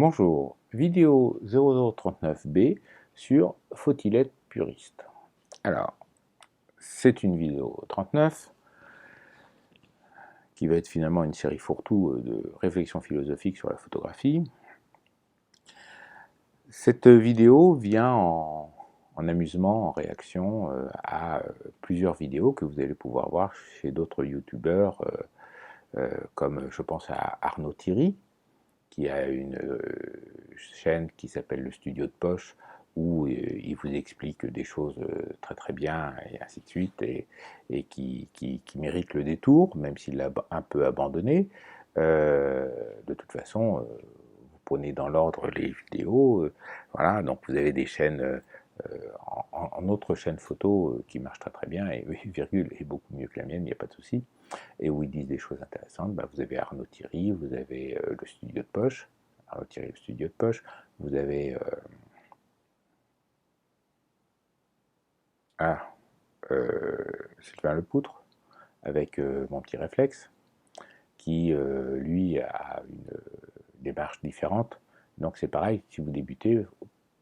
Bonjour, vidéo 0039B sur faut-il être puriste? Alors, c'est une vidéo 39 qui va être finalement une série fourre-tout de réflexions philosophiques sur la photographie. Cette vidéo vient en amusement, en réaction à plusieurs vidéos que vous allez pouvoir voir chez d'autres youtubeurs comme je pense à Arnaud Thierry, qui a une chaîne qui s'appelle le Studio de Poche, où il vous explique des choses très très bien, et ainsi de suite, et qui mérite le détour, même s'il l'a un peu abandonné. De toute façon, vous prenez dans l'ordre les vidéos, voilà, donc vous avez des chaînes, en autre chaîne photo qui marche très très bien, et oui, virgule est beaucoup mieux que la mienne, il n'y a pas de souci, et où ils disent des choses intéressantes. Bah, vous avez Arnaud Thierry, vous avez le Studio de Poche, Arnaud Thierry, le Studio de Poche, vous avez ah, Sylvain Lepoutre, avec Mon Petit Réflexe, qui lui a une démarche différente. Donc c'est pareil, si vous débutez,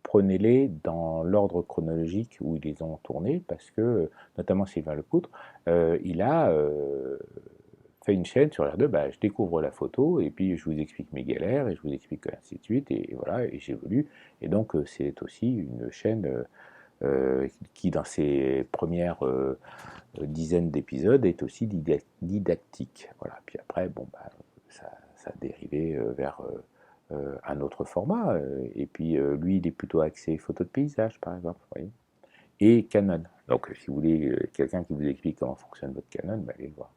prenez-les dans l'ordre chronologique où ils les ont tournés, parce que, notamment Sylvain Lepoutre, il a fait une chaîne sur R2, bah, je découvre la photo, et puis je vous explique mes galères, et je vous explique ainsi de suite, et voilà, et j'évolue. Et donc c'est aussi une chaîne qui, dans ses premières dizaines d'épisodes, est aussi didactique. Voilà. Puis après, bon, bah, ça a dérivé vers un autre format. Et puis lui, il est plutôt axé photo de paysage, par exemple. Vous voyez, et Canon. Donc, si vous voulez quelqu'un qui vous explique comment fonctionne votre Canon, bah, allez le voir.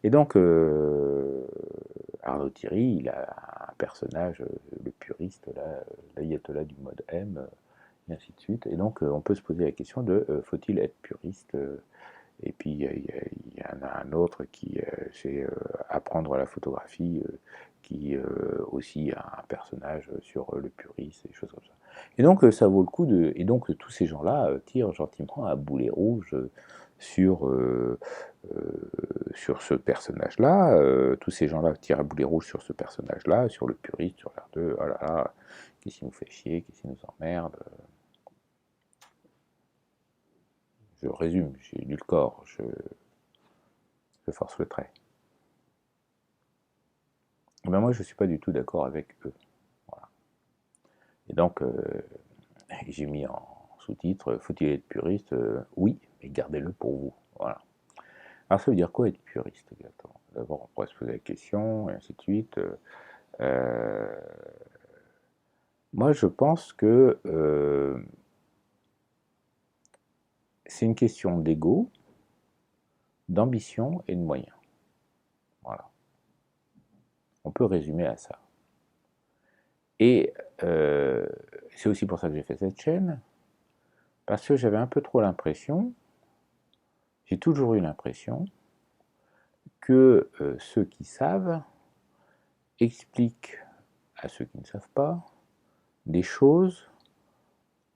Et donc, Arnaud Thierry, il a un personnage, le puriste, l'ayatollah du mode M, et ainsi de suite. Et donc, on peut se poser la question de faut-il être puriste? Et puis, il y en a un autre qui, c'est apprendre la photographie, qui aussi a un personnage sur le purisme, et des choses comme ça. Et donc, ça vaut le coup de. Et donc, tous ces gens-là tirent gentiment à boulet rouge sur, sur ce personnage-là. Tous ces gens-là tirent à boulet rouge sur ce personnage-là, sur le puriste, sur l'art 2. Oh là là, qu'est-ce qui nous fait chier, qu'est-ce qui nous emmerde. Je résume, j'ai lu le corps, je force le trait. Et ben moi, je ne suis pas du tout d'accord avec eux. Voilà. Et donc, j'ai mis en sous-titre faut-il être puriste? Oui, mais gardez-le pour vous. Voilà. Alors, ça veut dire quoi être puriste exactement? D'abord, on pourrait se poser la question, et ainsi de suite. Euh, Moi, je pense que c'est une question d'ego, d'ambition et de moyens. Voilà. On peut résumer à ça. Et c'est aussi pour ça que j'ai fait cette chaîne, parce que j'avais un peu trop l'impression, j'ai toujours eu l'impression, que ceux qui savent expliquent à ceux qui ne savent pas des choses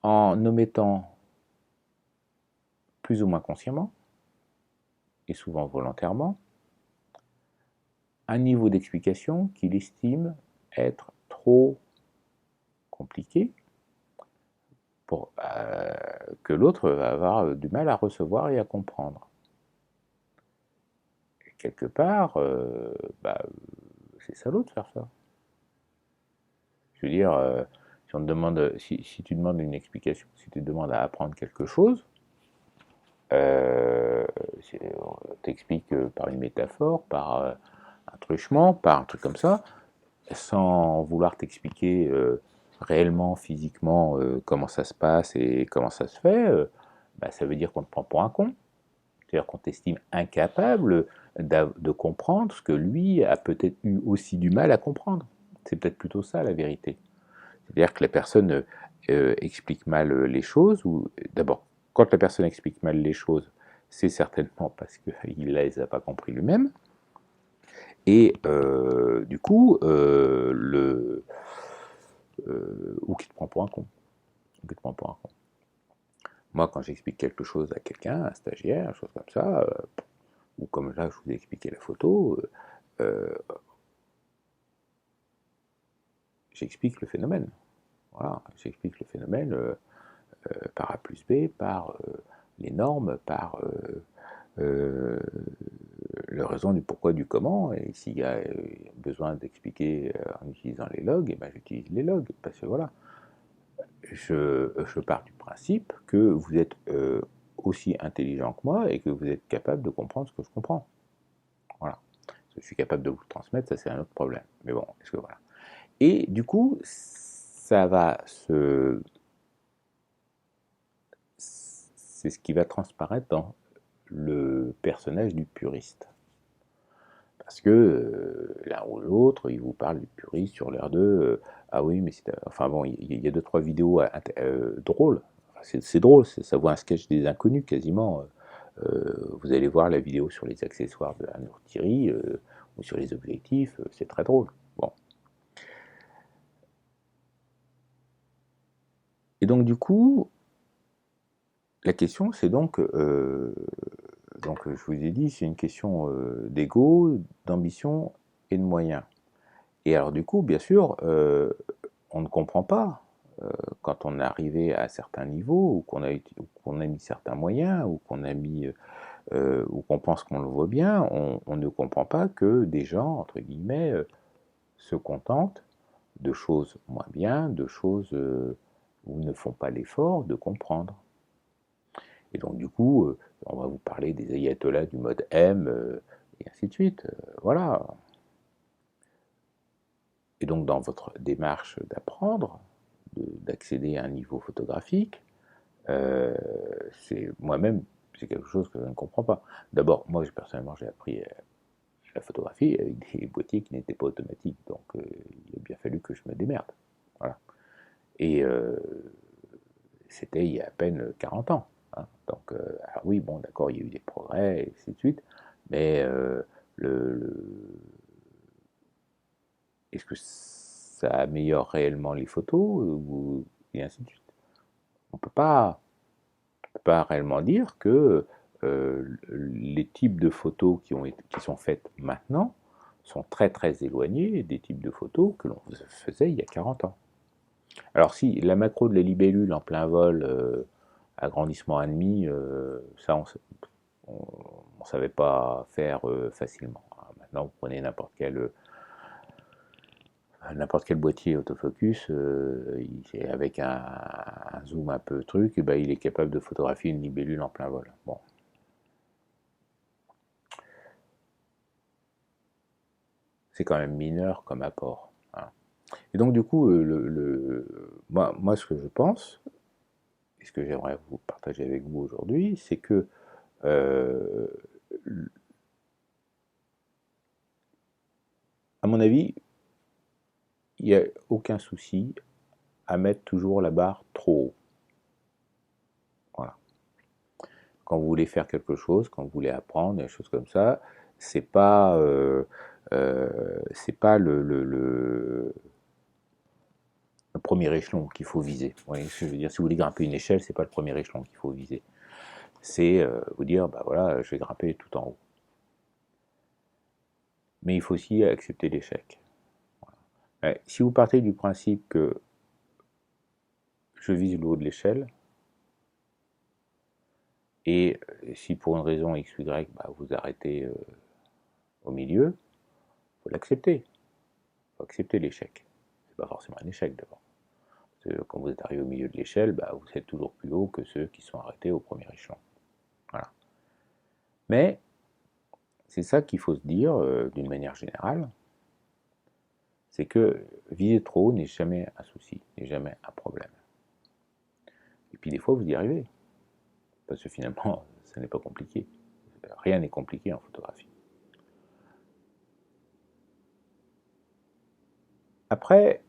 en omettant plus ou moins consciemment, et souvent volontairement, un niveau d'explication qu'il estime être trop compliqué pour que l'autre va avoir du mal à recevoir et à comprendre. Et quelque part, bah, c'est salaud de faire ça. Je veux dire, si, on te demande, si tu demandes une explication, si tu demandes à apprendre quelque chose, on t'explique par une métaphore, par un truchement, par un truc comme ça, sans vouloir t'expliquer réellement, physiquement, comment ça se passe et comment ça se fait, bah, ça veut dire qu'on te prend pour un con. C'est-à-dire qu'on t'estime incapable de comprendre ce que lui a peut-être eu aussi du mal à comprendre. C'est peut-être plutôt ça la vérité. C'est-à-dire que la personne explique mal les choses, ou d'abord, quand la personne explique mal les choses, c'est certainement parce qu'il ne les a pas compris lui-même, et du coup, ou qui te prend pour un con. Ou qui te prend pour un con. Moi, quand j'explique quelque chose à quelqu'un, un stagiaire, une chose comme ça, ou comme là, je vous ai expliqué la photo, j'explique le phénomène. Voilà, j'explique le phénomène par A plus B, par les normes, par la raison du pourquoi, du comment, et s'il y a besoin d'expliquer en utilisant les logs, et ben j'utilise les logs, parce que voilà, je pars du principe que vous êtes aussi intelligent que moi et que vous êtes capable de comprendre ce que je comprends. Voilà. Je suis capable de vous le transmettre, ça c'est un autre problème. Mais bon, est-ce que voilà. Et du coup, ça va se... C'est ce qui va transparaître dans le personnage du puriste. Parce que l'un ou l'autre, il vous parle du puriste sur l'air de ah oui, mais c'est. Enfin bon, il y a deux, trois vidéos drôles. Enfin, c'est drôle, ça vaut un sketch des inconnus quasiment. Vous allez voir la vidéo sur les accessoires de Arnaud Thierry ou sur les objectifs, c'est très drôle. Bon. Et donc du coup, la question c'est donc je vous ai dit, c'est une question d'ego, d'ambition et de moyens. Et alors du coup, bien sûr, on ne comprend pas quand on est arrivé à certains niveaux, ou qu'on a mis certains moyens, ou qu'on a mis, ou qu'on pense qu'on le voit bien, on ne comprend pas que des gens, entre guillemets, se contentent de choses moins bien, de choses où ils ne font pas l'effort de comprendre. Et donc du coup, on va vous parler des ayatollahs du mode M, et ainsi de suite. Voilà. Et donc dans votre démarche d'apprendre, d'accéder à un niveau photographique, c'est moi-même, c'est quelque chose que je ne comprends pas. D'abord, moi personnellement, j'ai appris la photographie avec des boîtiers qui n'étaient pas automatiques, donc il a bien fallu que je me démerde. Voilà. Et c'était il y a à peine 40 ans. Hein. Donc, alors oui, bon, d'accord, il y a eu des progrès, et ainsi de suite, mais est-ce que ça améliore réellement les photos et ainsi de suite. On ne peut pas réellement dire que les types de photos qui sont faites maintenant sont très très éloignés des types de photos que l'on faisait il y a 40 ans. Alors si la macro de la libellule en plein vol, agrandissement à demi, ça on ne savait pas faire facilement. Maintenant vous prenez n'importe quel boîtier autofocus, avec un zoom un peu truc, et ben, il est capable de photographier une libellule en plein vol. Bon. C'est quand même mineur comme apport. Hein. Et donc du coup, moi, ce que je pense, et ce que j'aimerais vous partager avec vous aujourd'hui, c'est que euh, à mon avis, il n'y a aucun souci à mettre toujours la barre trop haut. Voilà. Quand vous voulez faire quelque chose, quand vous voulez apprendre, des choses comme ça, c'est pas le premier échelon qu'il faut viser. Vous voyez ce que je veux dire? Si vous voulez grimper une échelle, c'est pas le premier échelon qu'il faut viser. C'est vous dire, bah voilà, je vais grimper tout en haut. Mais il faut aussi accepter l'échec. Voilà. Si vous partez du principe que je vise le haut de l'échelle, et si pour une raison X ou Y, bah, vous arrêtez au milieu, il faut l'accepter. Il faut accepter l'échec. C'est pas forcément un échec d'abord. Quand vous êtes arrivé au milieu de l'échelle, bah, vous êtes toujours plus haut que ceux qui sont arrêtés au premier échelon. Voilà. Mais c'est ça qu'il faut se dire d'une manière générale, c'est que viser trop haut n'est jamais un souci, n'est jamais un problème. Et puis des fois, vous y arrivez. Parce que finalement, ça n'est pas compliqué. Rien n'est compliqué en photographie. Après,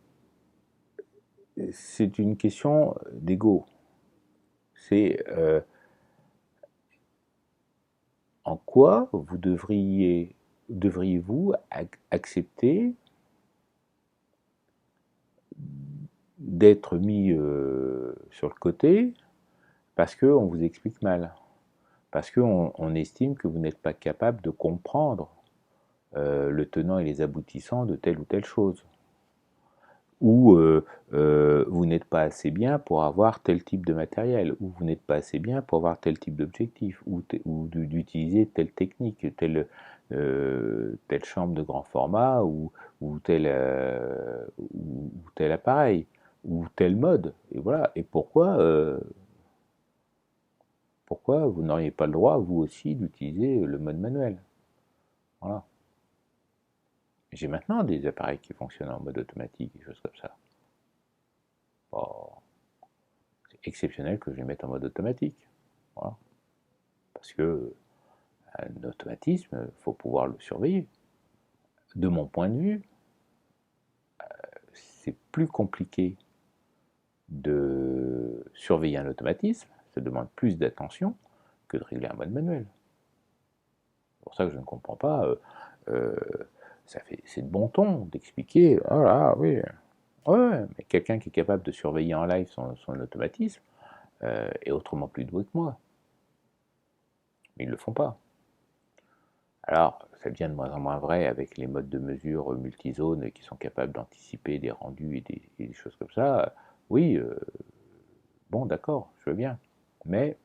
c'est une question d'ego. C'est en quoi vous devriez-vous accepter d'être mis sur le côté parce qu'on vous explique mal, parce qu'on estime que vous n'êtes pas capable de comprendre le tenant et les aboutissants de telle ou telle chose. ou vous n'êtes pas assez bien pour avoir tel type de matériel, ou vous n'êtes pas assez bien pour avoir tel type d'objectif, ou d'utiliser telle technique, telle chambre de grand format, ou ou tel appareil, ou tel mode, et voilà. Et pourquoi vous n'auriez pas le droit, vous aussi, d'utiliser le mode manuel? Voilà. J'ai maintenant des appareils qui fonctionnent en mode automatique, des choses comme ça. Bon, c'est exceptionnel que je les mette en mode automatique. Voilà. Parce que un automatisme, il faut pouvoir le surveiller. De mon point de vue, c'est plus compliqué de surveiller un automatisme, ça demande plus d'attention que de régler un mode manuel. C'est pour ça que je ne comprends pas. Euh, c'est de bon ton d'expliquer, oh là, oui, ouais, mais quelqu'un qui est capable de surveiller en live son automatisme est autrement plus doué que moi. Mais ils ne le font pas. Alors, ça devient de moins en moins vrai avec les modes de mesure multizones qui sont capables d'anticiper des rendus et des choses comme ça. Oui, bon, d'accord, je veux bien. Mais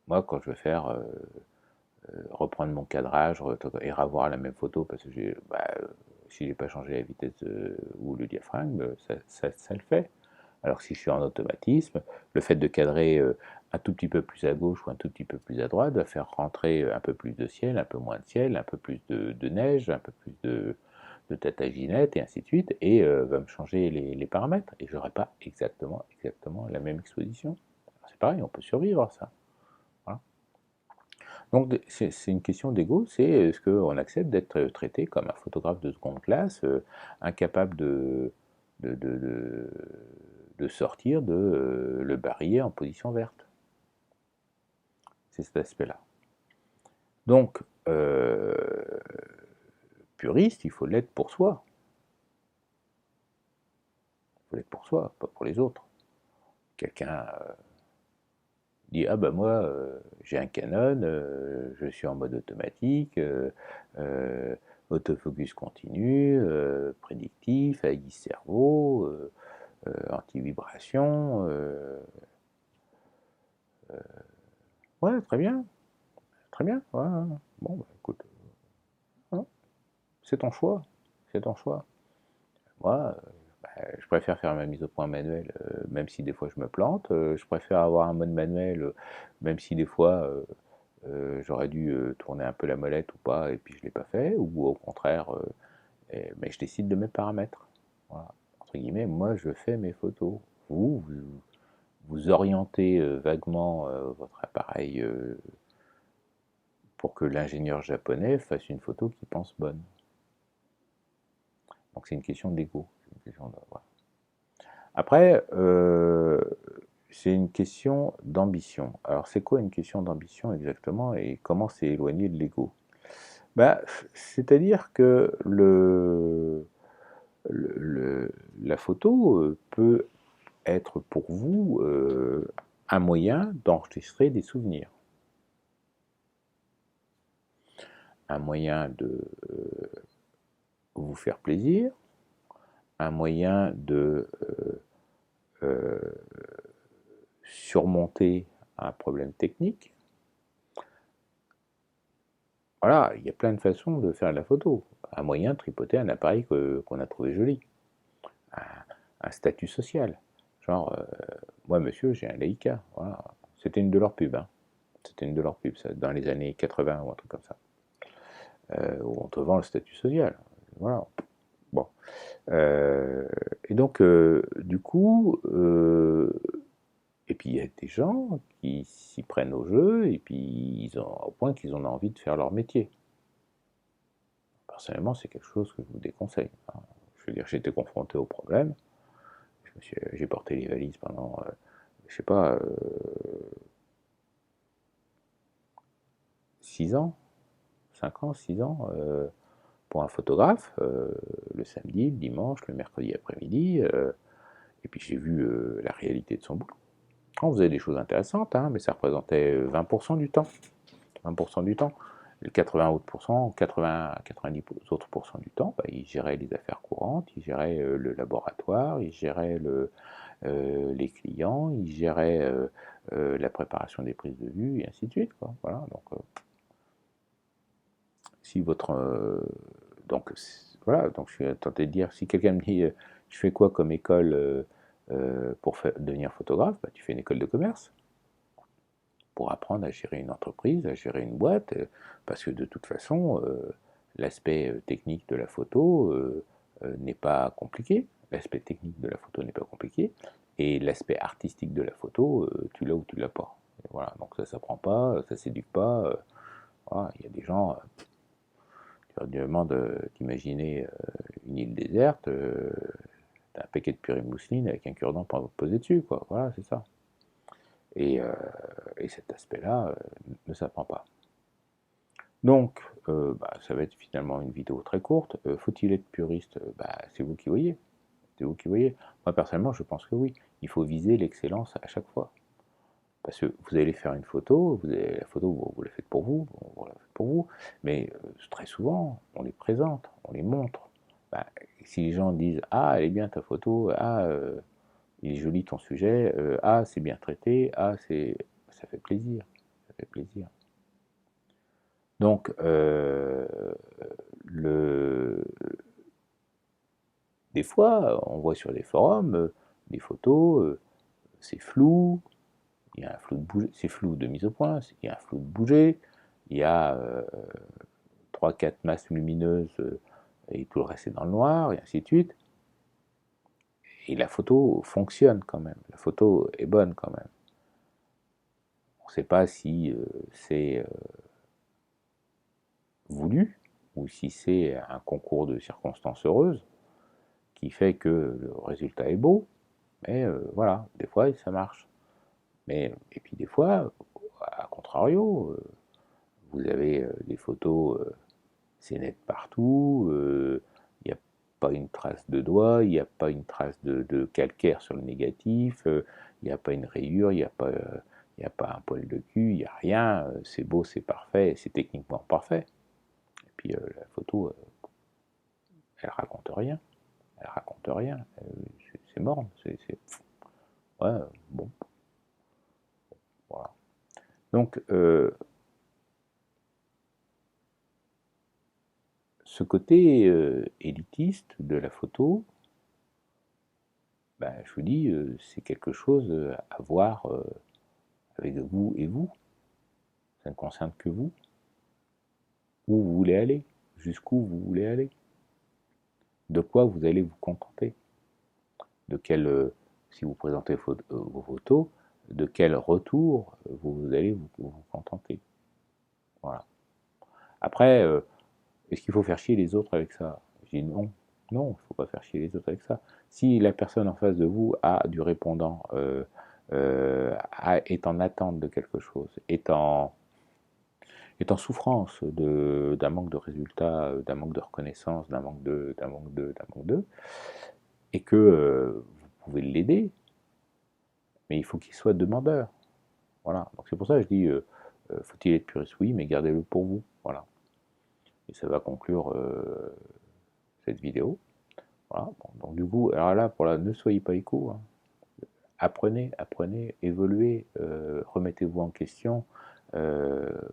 moi, quand je veux faire reprendre mon cadrage et revoir la même photo, parce que si j'ai pas changé la vitesse ou le diaphragme, ça le fait. Alors si je suis en automatisme, le fait de cadrer un tout petit peu plus à gauche ou un tout petit peu plus à droite va faire rentrer un peu plus de ciel, un peu moins de ciel, un peu plus de neige, un peu plus de tête à ginette et ainsi de suite, et va me changer les paramètres. Et je n'aurai pas exactement la même exposition. C'est pareil, on peut survivre à ça. Voilà. Donc c'est une question d'ego, c'est est-ce qu'on accepte d'être traité comme un photographe de seconde classe, incapable de, de, de, de sortir de le barillet en position verte. C'est cet aspect-là. Donc, puriste, il faut l'être pour soi. Il faut l'être pour soi, pas pour les autres. Quelqu'un dit ah ben moi j'ai un Canon, je suis en mode automatique, autofocus continu, prédictif, avec cerveau, anti-vibration. Ouais, très bien, très bien. Ouais, ouais. Bon, bah, écoute, hein, c'est ton choix, c'est ton choix. Moi, je préfère faire ma mise au point manuelle, même si des fois je me plante. Je préfère avoir un mode manuel, même si des fois j'aurais dû tourner un peu la molette ou pas, et puis je l'ai pas fait, ou au contraire, mais je décide de mes paramètres. Voilà. Entre guillemets, moi je fais mes photos. Vous orientez vaguement votre appareil pour que l'ingénieur japonais fasse une photo qui pense bonne. Donc c'est une question d'ego. Voilà. Après, c'est une question d'ambition. Alors c'est quoi une question d'ambition exactement et comment c'est éloigné de l'ego? Bah, c'est-à-dire que la photo peut être pour vous un moyen d'enregistrer des souvenirs, un moyen de vous faire plaisir, un moyen de surmonter un problème technique. Voilà, il y a plein de façons de faire de la photo. Un moyen de tripoter un appareil qu'on a trouvé joli. Un, un statut social. Genre, moi monsieur, j'ai un Leica. Voilà. C'était une de leurs pubs. Hein. C'était une de leurs pubs, ça, dans les années 80 ou un truc comme ça. Où on te vend le statut social. Voilà. Bon. Et donc, du coup, et puis il y a des gens qui s'y prennent au jeu, et puis au point qu'ils ont envie de faire leur métier. Personnellement, c'est quelque chose que je vous déconseille. Hein. Je veux dire, j'ai été confronté au problème. J'ai porté les valises pendant, je sais pas, 6 ans, 5 ans, 6 ans, pour un photographe, le samedi, le dimanche, le mercredi après-midi, et puis j'ai vu la réalité de son boulot. On faisait des choses intéressantes, hein, mais ça représentait 20% du temps. 20% du temps. le 80 autres pourcents, 80 à 90 autres pourcents du temps, bah, il gérait les affaires courantes, il gérait le laboratoire, il gérait les clients, il gérait la préparation des prises de vue, et ainsi de suite, quoi. Voilà, donc si votre donc voilà, donc je suis tenté de dire, si quelqu'un me dit je fais quoi comme école pour devenir photographe, bah, tu fais une école de commerce pour apprendre à gérer une entreprise, à gérer une boîte, parce que de toute façon, l'aspect technique de la photo n'est pas compliqué. L'aspect technique de la photo n'est pas compliqué, et l'aspect artistique de la photo, tu l'as ou tu l'as pas. Et voilà, donc ça s'apprend pas, ça s'éduque pas. Voilà, il y a des gens, tu leur demandes d'imaginer une île déserte, t'as un paquet de purée de mousseline avec un cure-dent posé dessus, quoi. Voilà, c'est ça. Et, euh, et cet aspect-là ne s'apprend pas. Donc, bah, ça va être finalement une vidéo très courte. Faut-il être puriste? Bah, c'est vous qui voyez. C'est vous qui voyez. Moi, personnellement, je pense que oui. Il faut viser l'excellence à chaque fois. Parce que vous allez faire une photo, la photo, vous la faites pour vous, vous la faites pour vous, mais très souvent, on les présente, on les montre. Bah, si les gens disent ah, elle est bien ta photo, ah, il est joli ton sujet, ah, c'est bien traité, ah, ça fait plaisir, ça fait plaisir. Donc, le... des fois, on voit sur des forums des photos, c'est flou, il y a un flou de bouger, c'est flou de mise au point, il y a un flou de bouger, il y a 3-4 masses lumineuses et tout le reste est dans le noir, et ainsi de suite. Et la photo fonctionne quand même, la photo est bonne quand même. On ne sait pas si c'est voulu ou si c'est un concours de circonstances heureuses qui fait que le résultat est beau, mais voilà, des fois ça marche. Mais, et puis des fois, à contrario, vous avez des photos, c'est net partout, il n'y a pas une trace de doigt, il n'y a pas une trace de calcaire sur le négatif, il n'y a pas une rayure, il n'y a pas... il n'y a pas un poil de cul, il n'y a rien, c'est beau, c'est parfait, c'est techniquement parfait. Et puis la photo, elle raconte rien, elle raconte rien, c'est mort, ouais, bon, voilà. Donc, ce côté élitiste de la photo, ben, je vous dis, c'est quelque chose à voir avec vous et vous. Ça ne concerne que vous. Où vous voulez aller, jusqu'où vous voulez aller, de quoi vous allez vous contenter, de quel, si vous présentez vos photos, de quel retour vous allez vous contenter. Voilà. Après, est-ce qu'il faut faire chier les autres avec ça? Je dis non, non, il ne faut pas faire chier les autres avec ça. Si la personne en face de vous a du répondant, est en attente de quelque chose, est en souffrance d'un manque de résultats, d'un manque de reconnaissance, d'un manque de, et que vous pouvez l'aider, mais il faut qu'il soit demandeur. Voilà. Donc c'est pour ça que je dis, faut-il être puriste? Oui, mais gardez-le pour vous. Voilà. Et ça va conclure cette vidéo. Voilà. Bon, donc du coup, alors là, ne soyez pas écho. Hein. Apprenez, apprenez, évoluez, remettez-vous en question,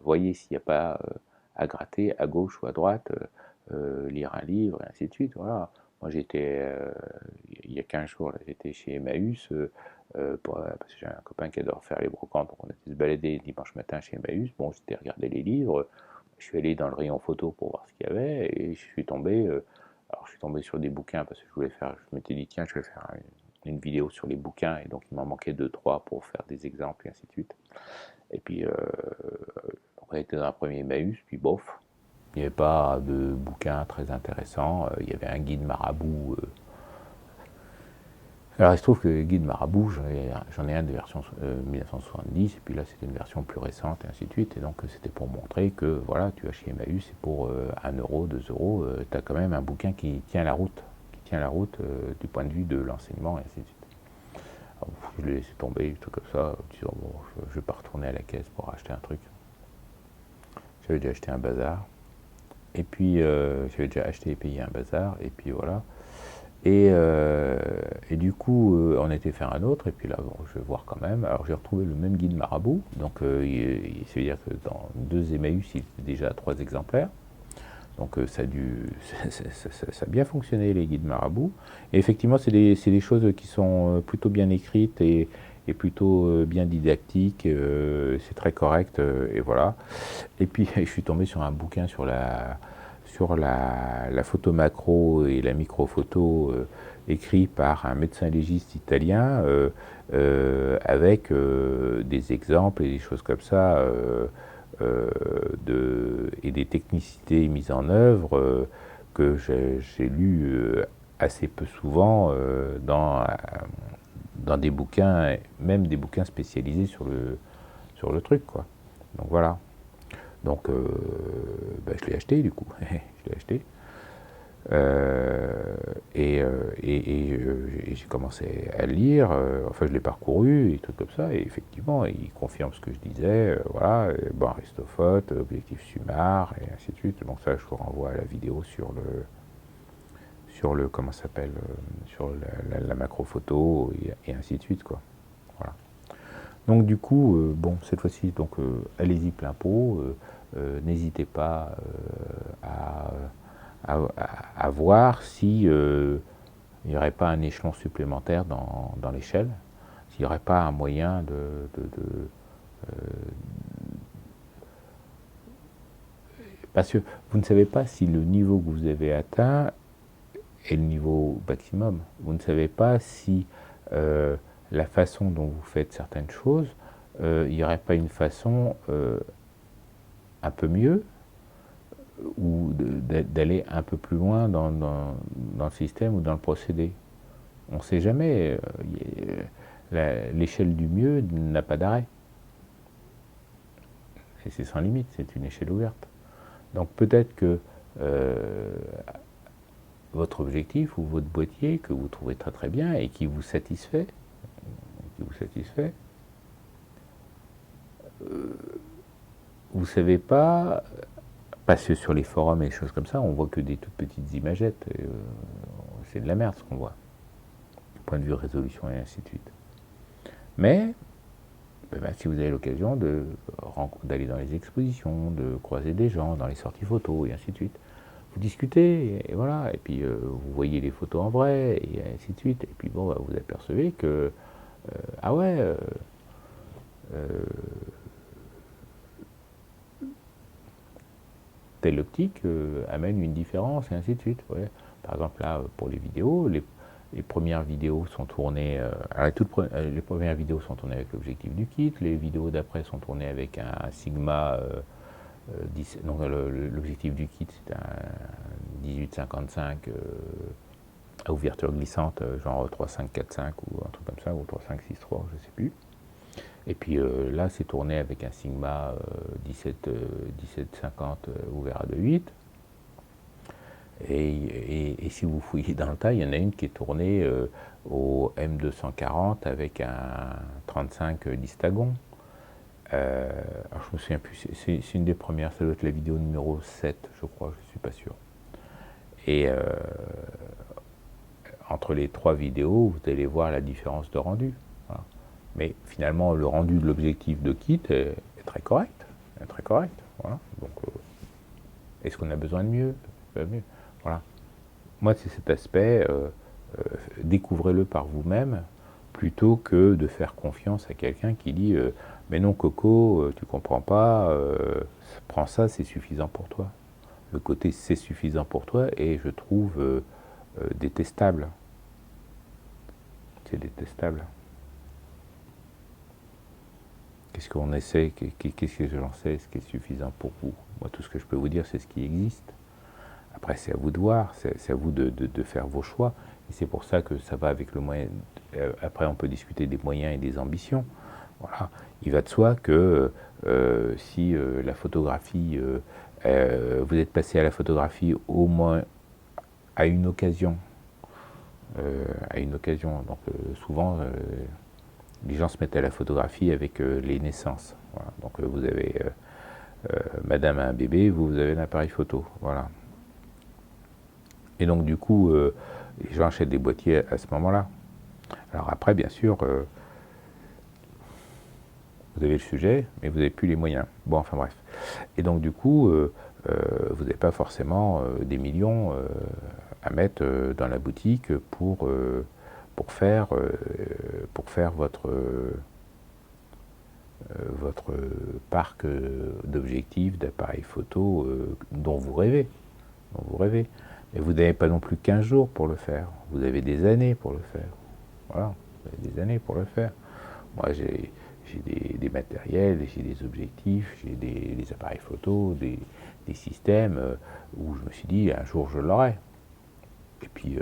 voyez s'il n'y a pas à gratter à gauche ou à droite, lire un livre, et ainsi de suite. Voilà. Moi, j'étais, il y a 15 jours, j'étais chez Emmaüs, parce que j'ai un copain qui adore faire les brocantes, donc on a été se balader dimanche matin chez Emmaüs. Bon, j'étais regardé les livres, je suis allé dans le rayon photo pour voir ce qu'il y avait, et je suis tombé, sur des bouquins, parce que je m'étais dit, tiens, je vais faire une vidéo sur les bouquins, et donc il m'en manquait 2-3 pour faire des exemples, et ainsi de suite. Et puis, on était dans un premier Emmaüs, puis bof, il n'y avait pas de bouquin très intéressant, il y avait un guide marabout. Alors il se trouve que le guide marabout, j'en ai un de version 1970, et puis là c'était une version plus récente, et ainsi de suite, et donc c'était pour montrer que voilà, tu vas chez Emmaüs, et pour 1 euro, 2 euros, tu as quand même un bouquin qui tient la route, du point de vue de l'enseignement, et ainsi de suite. Alors, je l'ai laissé tomber, tout comme ça, en disant bon, je vais pas retourner à la caisse pour acheter un truc. J'avais déjà acheté un bazar. Et puis, j'avais déjà acheté et payé un bazar. Et puis voilà. Et du coup, on était faire un autre, et puis là, bon, je vais voir quand même. Alors j'ai retrouvé le même guide marabout, donc c'est-à-dire que dans 2 Emmaüs, il était déjà 3 exemplaires. Donc ça, ça a bien fonctionné, les guides marabout. Et effectivement, c'est des choses qui sont plutôt bien écrites et plutôt bien didactiques. C'est très correct, et voilà. Et puis je suis tombé sur un bouquin sur la photo macro et la micro-photo, écrit par un médecin légiste italien, avec des exemples et des choses comme ça, et des technicités mises en œuvre, que j'ai lu assez peu souvent, dans des bouquins, même des bouquins spécialisés sur le truc, quoi. Donc voilà. Donc je l'ai acheté du coup. Je l'ai acheté. Et j'ai commencé à le lire. Enfin, je l'ai parcouru et trucs comme ça. Et effectivement, il confirme ce que je disais. Voilà, bon, Aristophane, objectif Sumar, et ainsi de suite. Donc ça, je vous renvoie à la vidéo sur le comment ça s'appelle, sur la macro photo, et ainsi de suite, quoi. Voilà. Donc du coup, bon, cette fois-ci, donc allez-y plein pot. N'hésitez pas à voir si il n'y aurait pas un échelon supplémentaire dans l'échelle, s'il n'y aurait pas un moyen parce que vous ne savez pas si le niveau que vous avez atteint est le niveau maximum. Vous ne savez pas si la façon dont vous faites certaines choses, il n'y aurait pas une façon un peu mieux, ou d'aller un peu plus loin dans le système ou dans le procédé. On ne sait jamais. L'échelle du mieux n'a pas d'arrêt. Et c'est sans limite, c'est une échelle ouverte. Donc peut-être que votre objectif ou votre boîtier, que vous trouvez très très bien et qui vous satisfait, vous ne savez pas, parce que sur les forums et des choses comme ça, on voit que des toutes petites imagettes. C'est de la merde ce qu'on voit, point de vue résolution et ainsi de suite. Mais si vous avez l'occasion d'aller dans les expositions, de croiser des gens, dans les sorties photos et ainsi de suite, vous discutez, et voilà, et puis vous voyez les photos en vrai, et ainsi de suite, et puis bon, vous apercevez que, ah ouais, telle optique amène une différence, et ainsi de suite. Ouais. Par exemple, là, pour les vidéos, les premières vidéos sont tournées, les premières vidéos sont tournées avec l'objectif du kit, les vidéos d'après sont tournées avec un Sigma, donc l'objectif du kit, c'est un 18-55 à ouverture glissante, genre 3.5-4.5 ou un truc comme ça, ou 3.5-6.3, je sais plus. Et puis là, c'est tourné avec un Sigma 17-50 ouvert à 2.8. Et si vous fouillez dans le tas, il y en a une qui est tournée au M240 avec un 35 d'Istagon. Alors je me souviens plus, c'est une des premières, ça doit être la vidéo numéro 7, je crois, je ne suis pas sûr. Et entre les 3 vidéos, vous allez voir la différence de rendu. Voilà. Mais finalement, le rendu de l'objectif de kit est très correct. Très correct. Voilà. Donc, est-ce qu'on a besoin de mieux? Mieux. Voilà. Moi, c'est cet aspect, découvrez-le par vous-même, plutôt que de faire confiance à quelqu'un qui dit mais non, Coco, tu comprends pas, prends ça, c'est suffisant pour toi. Le côté c'est suffisant pour toi est, je trouve, détestable. C'est détestable. Qu'est-ce qu'on essaie, qu'est-ce que j'en sais, ce qui est suffisant pour vous? Moi, tout ce que je peux vous dire, c'est ce qui existe. Après, c'est à vous de voir, c'est à vous de faire vos choix. Et c'est pour ça que ça va avec le moyen. Après, on peut discuter des moyens et des ambitions. Voilà. Il va de soi que si la photographie, vous êtes passé à la photographie au moins à une occasion. Donc souvent, les gens se mettent à la photographie avec les naissances. Voilà. Donc vous avez madame a un bébé, vous avez un appareil photo, voilà. Et donc du coup, les gens achètent des boîtiers à ce moment-là. Alors après, bien sûr, vous avez le sujet, mais vous n'avez plus les moyens. Bon, enfin bref. Et donc du coup, vous n'avez pas forcément des millions à mettre dans la boutique pour faire votre parc d'objectifs, d'appareils photo dont vous rêvez. Dont vous rêvez. Mais vous n'avez pas non plus 15 jours pour le faire. Vous avez des années pour le faire. Voilà, vous avez des années pour le faire. Moi, j'ai des matériels, j'ai des objectifs, j'ai des appareils photo, des systèmes où je me suis dit, un jour, je l'aurai. Et puis,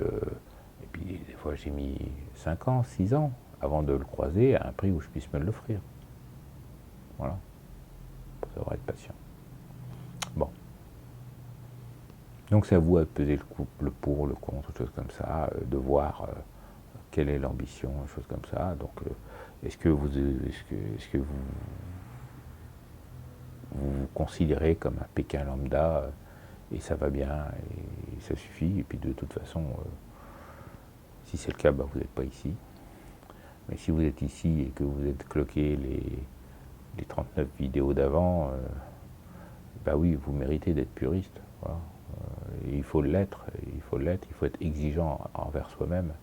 des fois, j'ai mis 5 ans, 6 ans avant de le croiser à un prix où je puisse me l'offrir. Voilà. Pour savoir être patient. Bon. Donc, c'est à vous de peser le pour, le contre, choses comme ça, de voir quelle est l'ambition, choses comme ça. Donc, est-ce que vous vous considérez comme un Pékin lambda et ça va bien et ça suffit. Et puis de toute façon, si c'est le cas, bah, vous n'êtes pas ici. Mais si vous êtes ici et que vous êtes cloqué les 39 vidéos d'avant, bah oui, vous méritez d'être puriste. Voilà. Et il faut l'être, il faut être exigeant envers soi-même.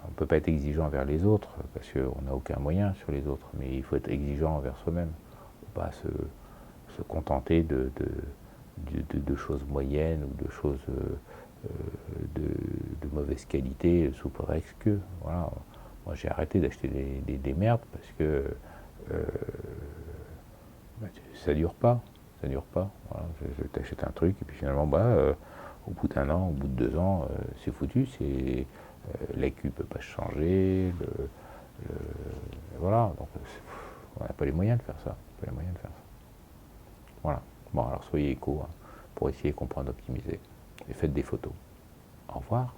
On ne peut pas être exigeant envers les autres parce qu'on n'a aucun moyen sur les autres, mais il faut être exigeant envers soi-même. Il ne faut pas se contenter de choses moyennes ou de choses de mauvaise qualité sous prétexte que. Voilà. Moi, j'ai arrêté d'acheter des merdes parce que ça dure pas. Ça dure pas. Voilà. Je t'achète un truc et puis finalement, au bout d'un an, au bout de 2 ans, c'est foutu. L'AQ ne peut pas changer. Voilà. Donc, on n'a pas les moyens de faire ça. Pas les moyens de faire ça. Voilà. Bon, alors soyez éco pour essayer de comprendre, optimiser. Et faites des photos. Au revoir.